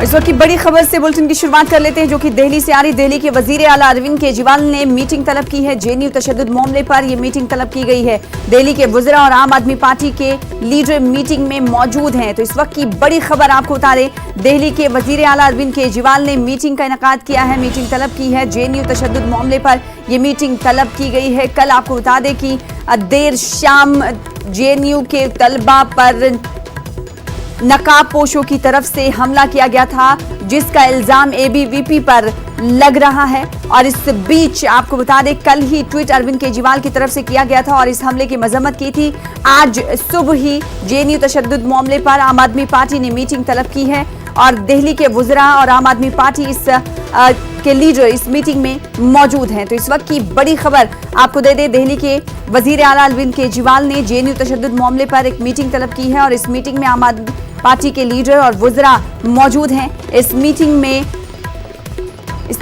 इस वक्त की बड़ी खबर से बुलेटिन की शुरुआत कर लेते हैं, जो कि दिल्ली से आ रही। दिल्ली के वजीर आला अरविंद केजरीवाल ने मीटिंग तलब की है। जेएनयू तशद्दुद मामले पर यह मीटिंग तलब की गई है। दिल्ली के वज़रा और आम आदमी पार्टी के लीडर मीटिंग में मौजूद हैं। तो इस वक्त की बड़ी खबर आपको बता दें, दिल्ली के वजीर आला अरविंद केजरीवाल ने मीटिंग का इनेकाद किया है, मीटिंग तलब की है। जेएनयू तशद्दुद मामले पर यह मीटिंग तलब की गई है। कल आपको बता दें कि देर शाम जेएनयू के तलबा पर नकाबपोशों की तरफ से हमला किया गया था, जिसका इल्जाम एबीवीपी पर लग रहा है। और इस बीच आपको बता दें, कल ही ट्वीट अरविंद केजरीवाल की तरफ से किया गया था और इस हमले की मजम्मत की थी। आज सुबह ही जेएनयू तशद्दुद मामले पर आम आदमी पार्टी ने मीटिंग तलब की है और दिल्ली के वज़रा और आम आदमी पार्टी के लीडर इस मीटिंग में मौजूद हैं। तो इस वक्त की बड़ी खबर आपको दे दें, दिल्ली के वजीर आला अरविंद केजरीवाल ने जेएनयू तशद्दुद मामले पर एक मीटिंग तलब की है और इस मीटिंग में आम आदमी पार्टी के लीडर और वज़रा मौजूद हैं। इस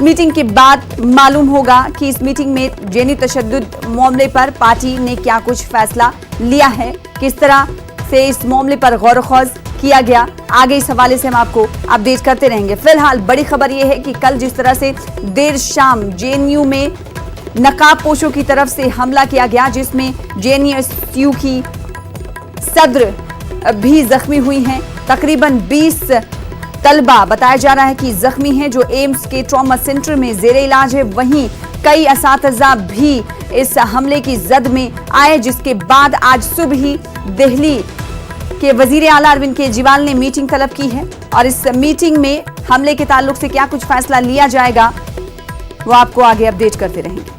मीटिंग के बाद मालूम होगा कि इस मीटिंग में जेएनयू तशद्दुद मामले पर पार्टी ने क्या कुछ फैसला लिया है, किस तरह से इस मामले पर गौर खौज किया गया। आगे इस हवाले से हम आपको अपडेट करते रहेंगे। फिलहाल बड़ी खबर यह है कि कल जिस तरह से देर शाम जेएनयू में नकाबपोशों की तरफ से हमला किया गया, जिसमें जेएनयू की सदर भी जख्मी हुई हैं। तकरीबन 20 तलबा बताया जा रहा है कि जख्मी हैं, जो एम्स के ट्रॉमा सेंटर में जेरे इलाज है। वहीं कई असातिज़ा भी इस हमले की जद में आए, जिसके बाद आज सुबह ही दिल्ली के वजीर आला अरविंद केजरीवाल ने मीटिंग तलब की है और इस मीटिंग में हमले के ताल्लुक से क्या कुछ फैसला लिया जाएगा, वो आपको आगे अपडेट करते रहेंगे।